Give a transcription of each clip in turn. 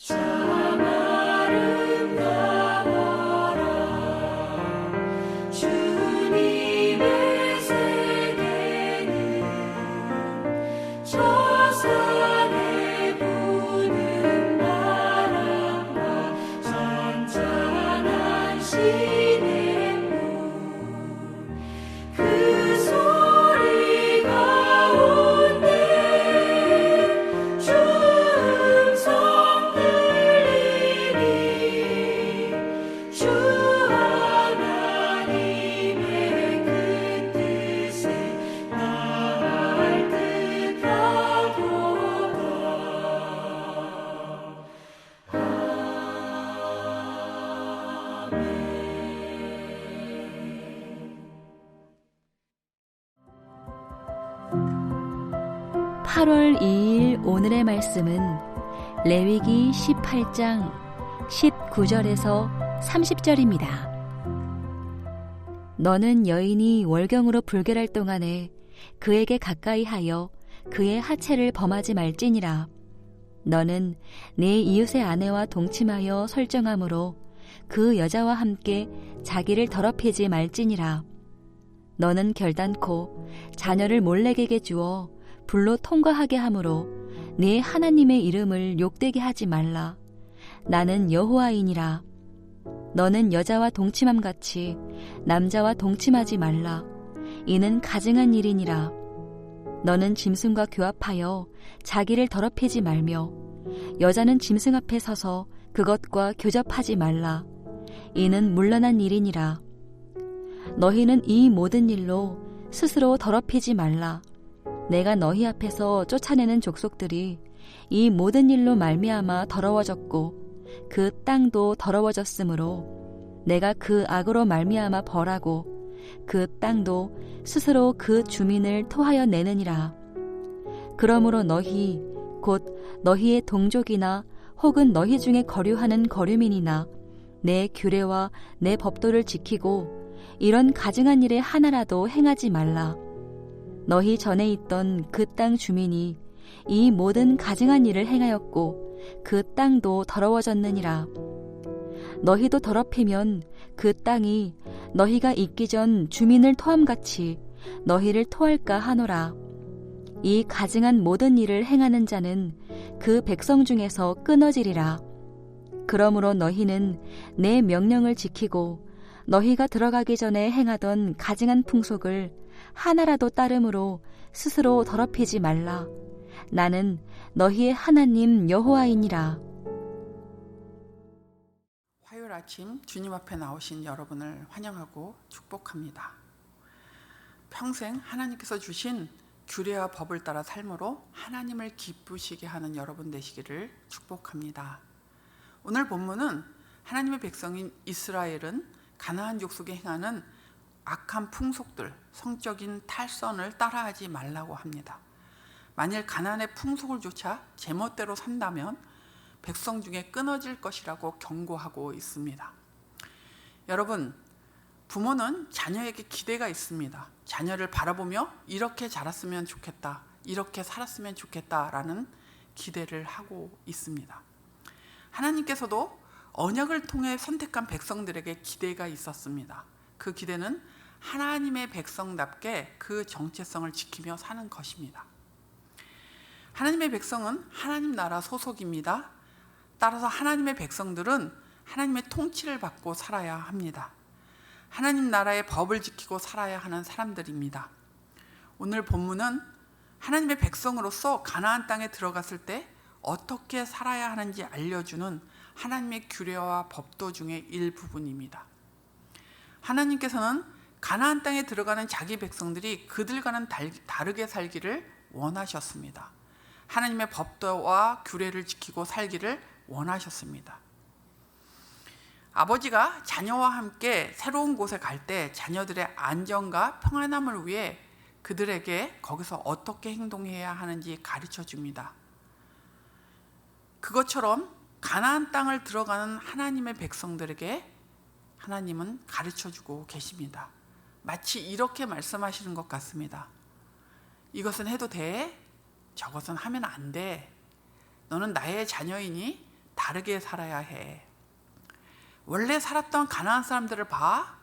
참 아름다워라. 주님의 세계는 저 산에 부는 바람과 잔잔한 시냇물, 소리 가운데 주 음성 들리니 주 하나님의 그 뜻에 나를 뜻하도다. 아멘. 8월 2일 오늘의 말씀은 레위기 18장 19절에서 30절입니다. 너는 여인이 월경으로 불결할 동안에 그에게 가까이 하여 그의 하체를 범하지 말지니라. 너는 네 이웃의 아내와 동침하여 설정함으로 그 여자와 함께 자기를 더럽히지 말지니라. 너는 결단코 자녀를 몰렉에게 주어 불로 통과하게 함으로 네 하나님의 이름을 욕되게 하지 말라. 나는 여호와이니라. 너는 여자와 동침함같이 남자와 동침하지 말라. 이는 가증한 일이니라. 너는 짐승과 교합하여 자기를 더럽히지 말며 여자는 짐승 앞에 서서 그것과 교접하지 말라. 이는 문란한 일이니라. 너희는 이 모든 일로 스스로 더럽히지 말라. 내가 너희 앞에서 쫓아내는 족속들이 이 모든 일로 말미암아 더러워졌고 그 땅도 더러워졌으므로 내가 그 악으로 말미암아 벌하고 그 땅도 스스로 그 주민을 토하여 내느니라. 그러므로 너희 곧 너희의 동족이나 혹은 너희 중에 거류하는 거류민이나 내 규례와 내 법도를 지키고 이런 가증한 일에 하나라도 행하지 말라. 너희 전에 있던 그 땅 주민이 이 모든 가증한 일을 행하였고 그 땅도 더러워졌느니라. 너희도 더럽히면 그 땅이 너희가 있기 전 주민을 토함같이 너희를 토할까 하노라. 이 가증한 모든 일을 행하는 자는 그 백성 중에서 끊어지리라. 그러므로 너희는 내 명령을 지키고 너희가 들어가기 전에 행하던 가증한 풍속을 하나라도 따름으로 스스로 더럽히지 말라. 나는 너희의 하나님 여호와이니라. 화요일 아침 주님 앞에 나오신 여러분을 환영하고 축복합니다. 평생 하나님께서 주신 규례와 법을 따라 삶으로 하나님을 기쁘시게 하는 여러분 되시기를 축복합니다. 오늘 본문은 하나님의 백성인 이스라엘은 가나안 족속에 행하는 악한 풍속들, 성적인 탈선을 따라하지 말라고 합니다. 만일 가나안의 풍속을 조차 제멋대로 산다면 백성 중에 끊어질 것이라고 경고하고 있습니다. 여러분, 부모는 자녀에게 기대가 있습니다. 자녀를 바라보며 이렇게 자랐으면 좋겠다, 이렇게 살았으면 좋겠다라는 기대를 하고 있습니다. 하나님께서도 언약을 통해 선택한 백성들에게 기대가 있었습니다. 그 기대는 하나님의 백성답게 그 정체성을 지키며 사는 것입니다. 하나님의 백성은 하나님 나라 소속입니다. 따라서 하나님의 백성들은 하나님의 통치를 받고 살아야 합니다. 하나님 나라의 법을 지키고 살아야 하는 사람들입니다. 오늘 본문은 하나님의 백성으로서 가나안 땅에 들어갔을 때 어떻게 살아야 하는지 알려주는 하나님의 규례와 법도 중에 일부분입니다. 하나님께서는 가나안 땅에 들어가는 자기 백성들이 그들과는 다르게 살기를 원하셨습니다. 하나님의 법도와 규례를 지키고 살기를 원하셨습니다. 아버지가 자녀와 함께 새로운 곳에 갈 때 자녀들의 안전과 평안함을 위해 그들에게 거기서 어떻게 행동해야 하는지 가르쳐 줍니다. 그것처럼 가나안 땅을 들어가는 하나님의 백성들에게 하나님은 가르쳐 주고 계십니다. 마치 이렇게 말씀하시는 것 같습니다. 이것은 해도 돼? 저것은 하면 안 돼. 너는 나의 자녀이니 다르게 살아야 해. 원래 살았던 가나안 사람들을 봐.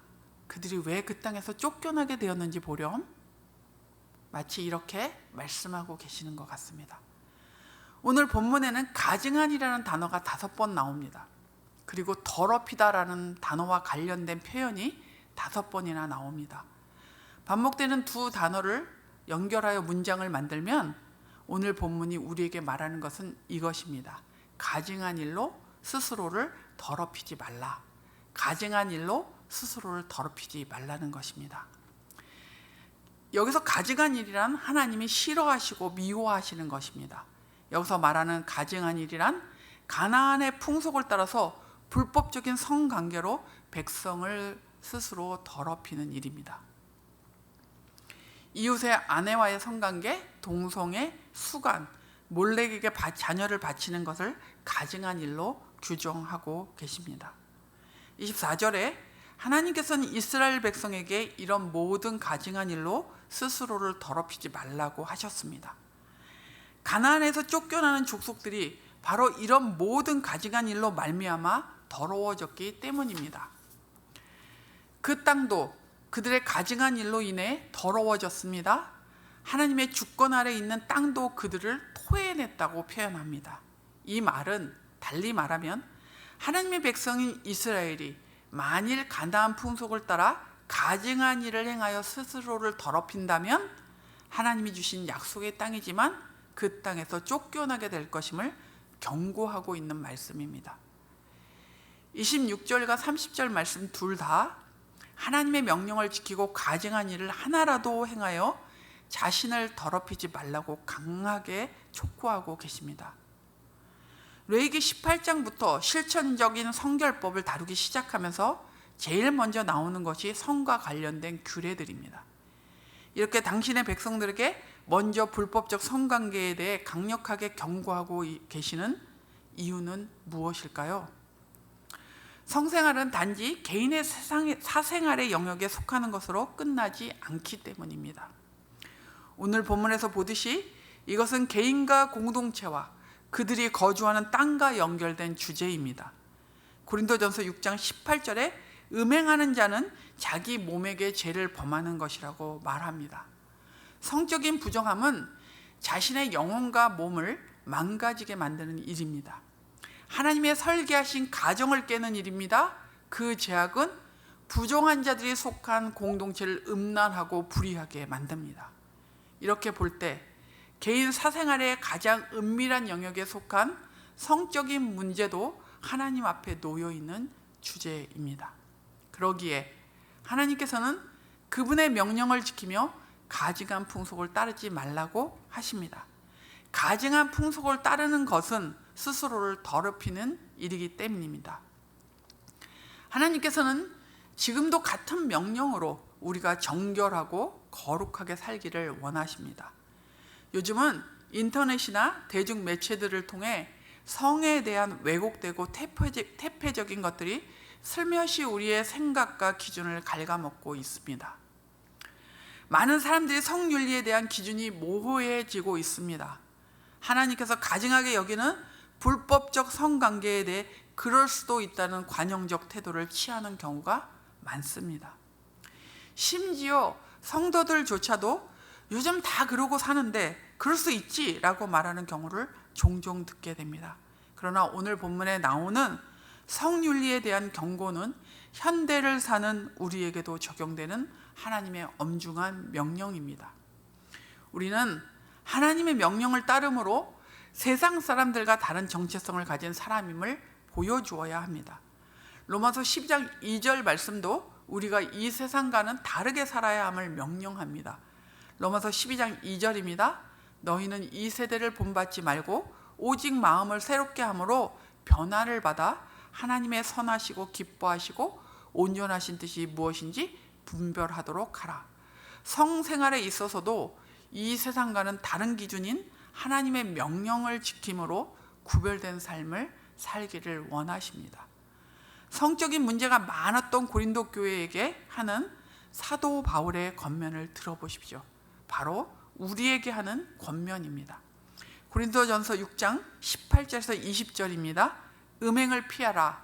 그들이 왜 그 땅에서 쫓겨나게 되었는지 보렴. 마치 이렇게 말씀하고 계시는 것 같습니다. 오늘 본문에는 가증한이라는 단어가 5번 나옵니다. 그리고 더럽히다라는 단어와 관련된 표현이 5번이나 나옵니다. 반복되는 두 단어를 연결하여 문장을 만들면 오늘 본문이 우리에게 말하는 것은 이것입니다. 가증한 일로 스스로를 더럽히지 말라. 가증한 일로 스스로를 더럽히지 말라는 것입니다. 여기서 가증한 일이란 하나님이 싫어하시고 미워하시는 것입니다. 여기서 말하는 가증한 일이란 가나안의 풍속을 따라서 불법적인 성관계로 백성을 스스로 더럽히는 일입니다. 이웃의 아내와의 성관계, 동성애, 수간, 몰래에게 자녀를 바치는 것을 가증한 일로 규정하고 계십니다. 24절에 하나님께서는 이스라엘 백성에게 이런 모든 가증한 일로 스스로를 더럽히지 말라고 하셨습니다. 가나안에서 쫓겨나는 족속들이 바로 이런 모든 가증한 일로 말미암아 더러워졌기 때문입니다. 그 땅도 그들의 가증한 일로 인해 더러워졌습니다. 하나님의 주권 아래 있는 땅도 그들을 토해냈다고 표현합니다. 이 말은 달리 말하면 하나님의 백성인 이스라엘이 만일 가나안 풍속을 따라 가증한 일을 행하여 스스로를 더럽힌다면 하나님이 주신 약속의 땅이지만 그 땅에서 쫓겨나게 될 것임을 경고하고 있는 말씀입니다. 26절과 30절 말씀 둘 다 하나님의 명령을 지키고 가증한 일을 하나라도 행하여 자신을 더럽히지 말라고 강하게 촉구하고 계십니다. 레위기 18장부터 실천적인 성결법을 다루기 시작하면서 제일 먼저 나오는 것이 성과 관련된 규례들입니다. 이렇게 당신의 백성들에게 먼저 불법적 성관계에 대해 강력하게 경고하고 계시는 이유는 무엇일까요? 성생활은 단지 개인의 사생활의 영역에 속하는 것으로 끝나지 않기 때문입니다. 오늘 본문에서 보듯이 이것은 개인과 공동체와 그들이 거주하는 땅과 연결된 주제입니다. 고린도전서 6장 18절에 음행하는 자는 자기 몸에게 죄를 범하는 것이라고 말합니다. 성적인 부정함은 자신의 영혼과 몸을 망가지게 만드는 일입니다. 하나님의 설계하신 가정을 깨는 일입니다. 그 죄악은 부정한 자들이 속한 공동체를 음란하고 불의하게 만듭니다. 이렇게 볼 때 개인 사생활의 가장 은밀한 영역에 속한 성적인 문제도 하나님 앞에 놓여 있는 주제입니다. 그러기에 하나님께서는 그분의 명령을 지키며 가증한 풍속을 따르지 말라고 하십니다. 가증한 풍속을 따르는 것은 스스로를 더럽히는 일이기 때문입니다. 하나님께서는 지금도 같은 명령으로 우리가 정결하고 거룩하게 살기를 원하십니다. 요즘은 인터넷이나 대중매체들을 통해 성에 대한 왜곡되고 태폐적인 것들이 슬며시 우리의 생각과 기준을 갉아먹고 있습니다. 많은 사람들이 성윤리에 대한 기준이 모호해지고 있습니다. 하나님께서 가증하게 여기는 불법적 성관계에 대해 그럴 수도 있다는 관용적 태도를 취하는 경우가 많습니다. 심지어 성도들조차도 요즘 다 그러고 사는데 그럴 수 있지 라고 말하는 경우를 종종 듣게 됩니다. 그러나 오늘 본문에 나오는 성윤리에 대한 경고는 현대를 사는 우리에게도 적용되는 하나님의 엄중한 명령입니다. 우리는 하나님의 명령을 따름으로 세상 사람들과 다른 정체성을 가진 사람임을 보여주어야 합니다. 로마서 12장 2절 말씀도 우리가 이 세상과는 다르게 살아야 함을 명령합니다. 로마서 12장 2절입니다. 너희는 이 세대를 본받지 말고 오직 마음을 새롭게 함으로 변화를 받아 하나님의 선하시고 기뻐하시고 온전하신 뜻이 무엇인지 분별하도록 하라. 성생활에 있어서도 이 세상과는 다른 기준인 하나님의 명령을 지킴으로 구별된 삶을 살기를 원하십니다. 성적인 문제가 많았던 고린도 교회에게 하는 사도 바울의 권면을 들어보십시오. 바로 우리에게 하는 권면입니다. 고린도전서 6장 18절에서 20절입니다. 음행을 피하라.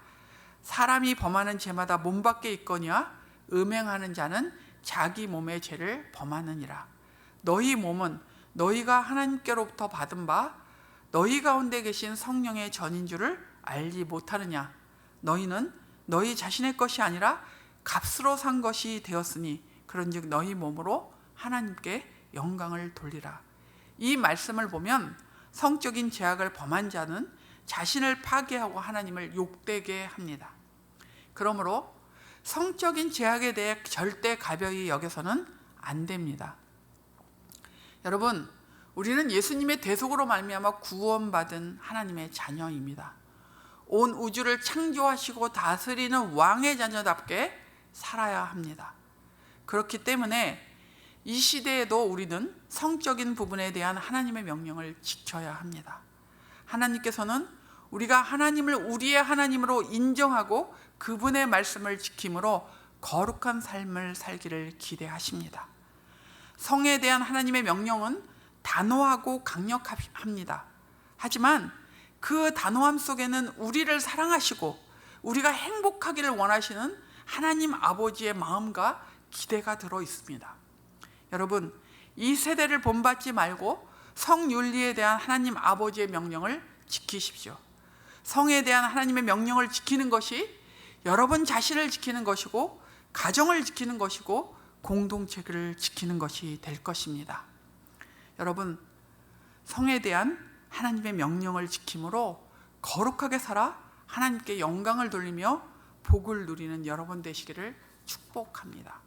사람이 범하는 죄마다 몸 밖에 있거니와 음행하는 자는 자기 몸의 죄를 범하느니라. 너희 몸은 너희가 하나님께로부터 받은 바 너희 가운데 계신 성령의 전인 줄을 알지 못하느냐. 너희는 너희 자신의 것이 아니라 값으로 산 것이 되었으니 그런즉 너희 몸으로 하나님께 영광을 돌리라. 이 말씀을 보면 성적인 죄악을 범한 자는 자신을 파괴하고 하나님을 욕되게 합니다. 그러므로 성적인 죄악에 대해 절대 가벼이 여겨서는 안 됩니다. 여러분, 우리는 예수님의 대속으로 말미암아 구원받은 하나님의 자녀입니다. 온 우주를 창조하시고 다스리는 왕의 자녀답게 살아야 합니다. 그렇기 때문에 이 시대에도 우리는 성적인 부분에 대한 하나님의 명령을 지켜야 합니다. 하나님께서는 우리가 하나님을 우리의 하나님으로 인정하고 그분의 말씀을 지킴으로 거룩한 삶을 살기를 기대하십니다. 성에 대한 하나님의 명령은 단호하고 강력합니다. 하지만 그 단호함 속에는 우리를 사랑하시고 우리가 행복하기를 원하시는 하나님 아버지의 마음과 기대가 들어 있습니다. 여러분, 이 세대를 본받지 말고 성윤리에 대한 하나님 아버지의 명령을 지키십시오. 성에 대한 하나님의 명령을 지키는 것이 여러분 자신을 지키는 것이고 가정을 지키는 것이고 공동체를 지키는 것이 될 것입니다. 여러분, 성에 대한 하나님의 명령을 지킴으로 거룩하게 살아 하나님께 영광을 돌리며 복을 누리는 여러분 되시기를 축복합니다.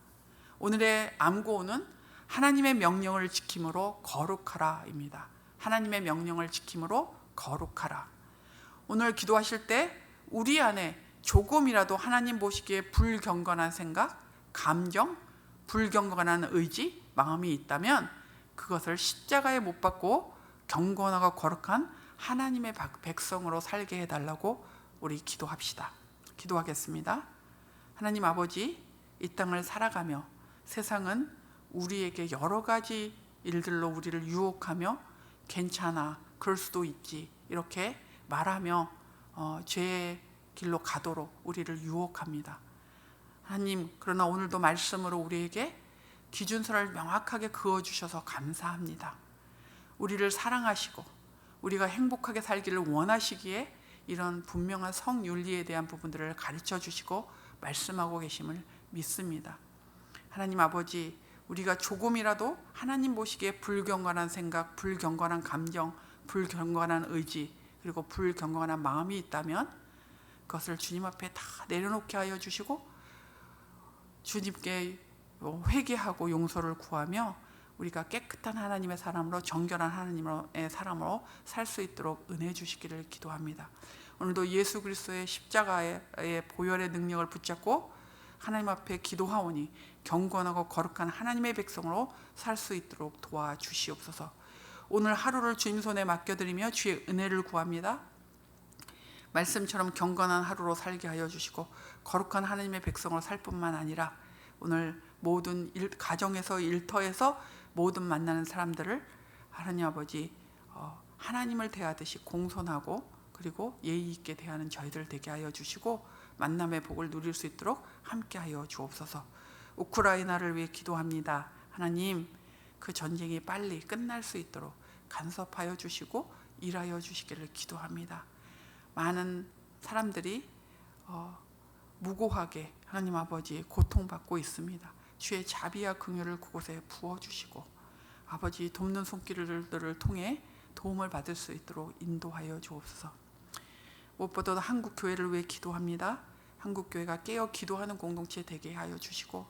오늘의 암고는 하나님의 명령을 지킴으로 거룩하라입니다. 하나님의 명령을 지킴으로 거룩하라. 오늘 기도하실 때 우리 안에 조금이라도 하나님 보시기에 불경건한 생각, 감정, 불경건한 의지, 마음이 있다면 그것을 십자가에 못 박고 경건하고 거룩한 하나님의 백성으로 살게 해달라고 우리 기도합시다. 기도하겠습니다. 하나님 아버지, 이 땅을 살아가며 세상은 우리에게 여러 가지 일들로 우리를 유혹하며 괜찮아, 그럴 수도 있지 이렇게 말하며 죄의 길로 가도록 우리를 유혹합니다. 하나님, 그러나 오늘도 말씀으로 우리에게 기준서를 명확하게 그어주셔서 감사합니다. 우리를 사랑하시고 우리가 행복하게 살기를 원하시기에 이런 분명한 성윤리에 대한 부분들을 가르쳐 주시고 말씀하고 계심을 믿습니다. 하나님 아버지, 우리가 조금이라도 하나님 보시기에 불경건한 생각, 불경건한 감정, 불경건한 의지, 그리고 불경건한 마음이 있다면 그것을 주님 앞에 다 내려놓게 하여 주시고 주님께 회개하고 용서를 구하며 우리가 깨끗한 하나님의 사람으로, 정결한 하나님의 사람으로 살 수 있도록 은혜 주시기를 기도합니다. 오늘도 예수 그리스도의 십자가의 보혈의 능력을 붙잡고 하나님 앞에 기도하오니 경건하고 거룩한 하나님의 백성으로 살 수 있도록 도와주시옵소서. 오늘 하루를 주님 손에 맡겨드리며 주의 은혜를 구합니다. 말씀처럼 경건한 하루로 살게 하여 주시고 거룩한 하나님의 백성으로 살 뿐만 아니라 오늘 모든 가정에서 일터에서 모든 만나는 사람들을 하나님 아버지 하나님을 대하듯이 공손하고 그리고 예의 있게 대하는 저희들 되게 하여 주시고 만남의 복을 누릴 수 있도록 함께 하여 주옵소서. 우크라이나를 위해 기도합니다. 하나님, 그 전쟁이 빨리 끝날 수 있도록 간섭하여 주시고 일하여 주시기를 기도합니다. 많은 사람들이 무고하게 하나님 아버지 고통받고 있습니다. 주의 자비와 긍휼을 그곳에 부어주시고 아버지 돕는 손길들을 통해 도움을 받을 수 있도록 인도하여 주옵소서. 무엇보다도 한국 교회를 위해 기도합니다. 한국 교회가 깨어 기도하는 공동체 되게 하여 주시고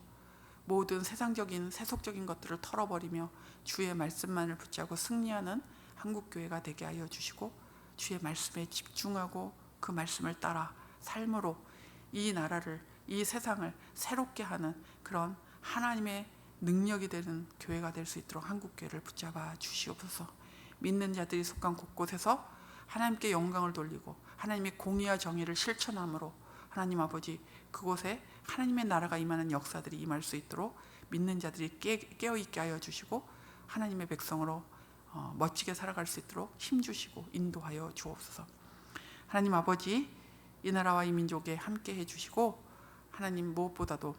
모든 세상적인 세속적인 것들을 털어버리며 주의 말씀만을 붙잡고 승리하는 한국 교회가 되게 하여 주시고 주의 말씀에 집중하고 그 말씀을 따라 삶으로 이 나라를, 이 세상을 새롭게 하는 그런 하나님의 능력이 되는 교회가 될 수 있도록 한국 교회를 붙잡아 주시옵소서. 믿는 자들이 속한 곳곳에서 하나님께 영광을 돌리고 하나님의 공의와 정의를 실천함으로 하나님 아버지 그곳에 하나님의 나라가 임하는 역사들이 임할 수 있도록 믿는 자들이 깨어있게 하여 주시고 하나님의 백성으로 멋지게 살아갈 수 있도록 힘주시고 인도하여 주옵소서. 하나님 아버지, 이 나라와 이 민족에 함께 해주시고, 하나님 무엇보다도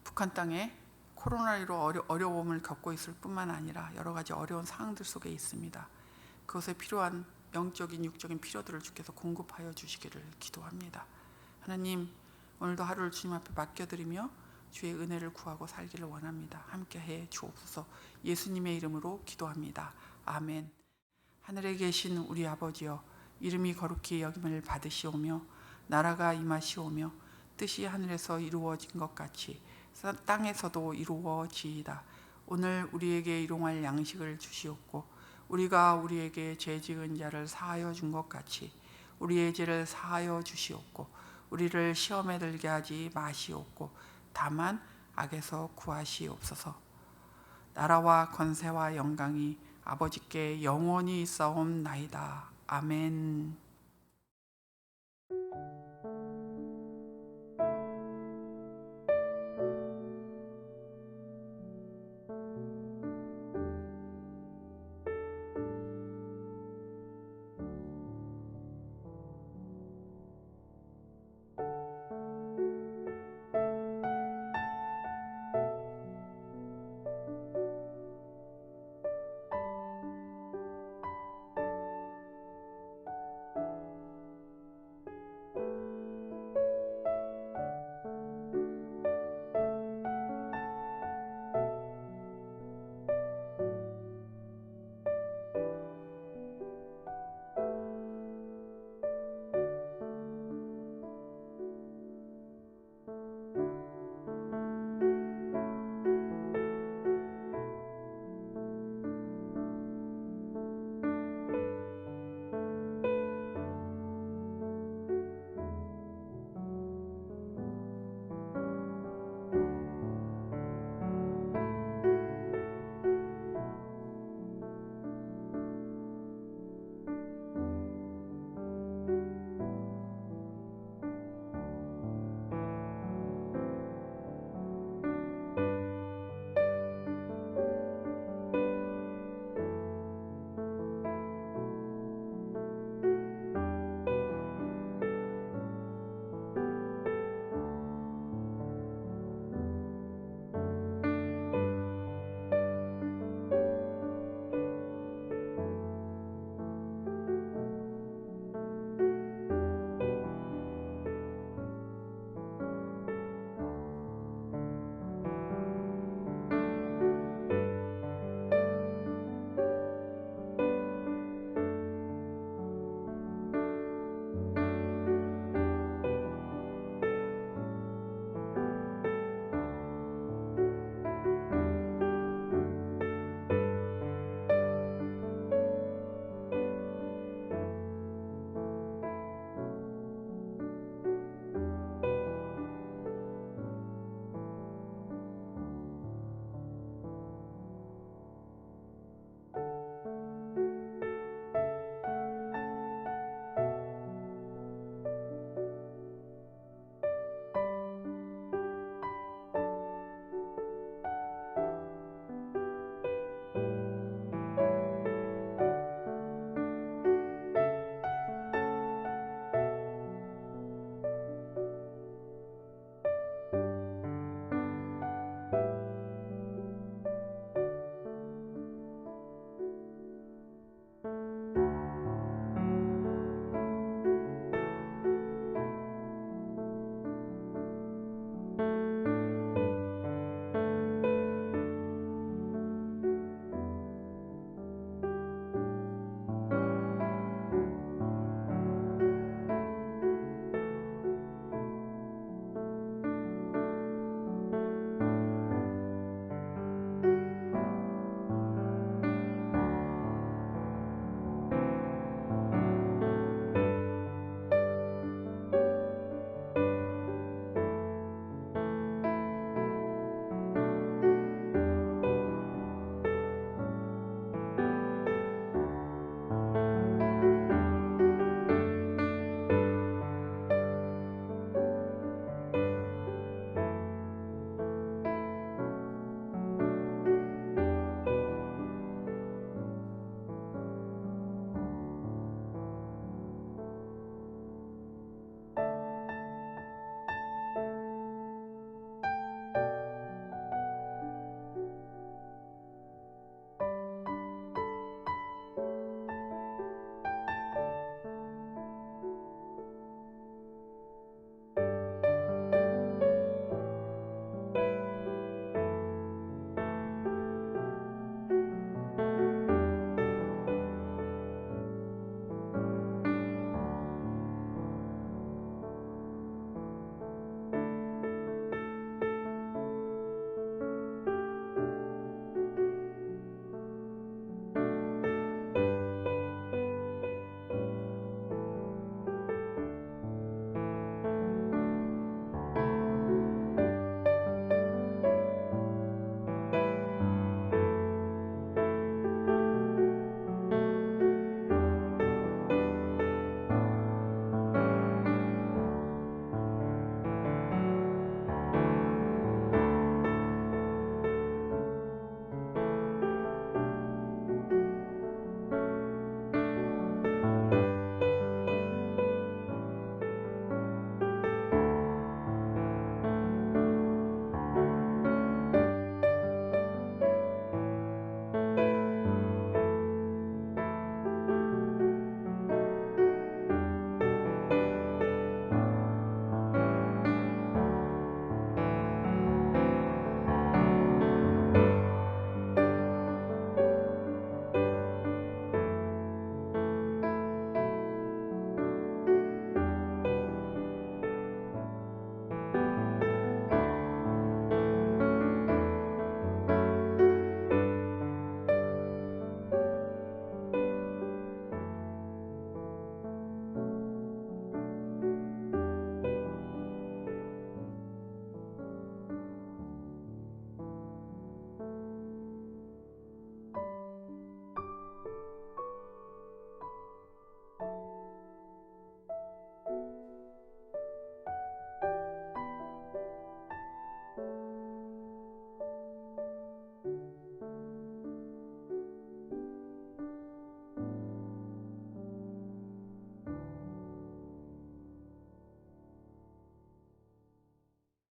북한 땅에 코로나19로 어려움을 겪고 있을 뿐만 아니라 여러 가지 어려운 상황들 속에 있습니다. 그것에 필요한 영적인 육적인 필요들을 주께서 공급하여 주시기를 기도합니다. 하나님, 오늘도 하루를 주님 앞에 맡겨드리며 주의 은혜를 구하고 살기를 원합니다. 함께해 주옵소서. 예수님의 이름으로 기도합니다. 아멘. 하늘에 계신 우리 아버지여, 이름이 거룩히 여김을 받으시오며 나라가 임하시오며 뜻이 하늘에서 이루어진 것 같이 땅에서도 이루어지이다. 오늘 우리에게 일용할 양식을 주시옵고 우리가 우리에게 죄 지은 자를 사하여 준 것 같이 우리의 죄를 사하여 주시옵고 우리를 시험에 들게 하지 마시옵고 다만 악에서 구하시옵소서. 나라와 권세와 영광이 아버지께 영원히 있사옵나이다. 아멘.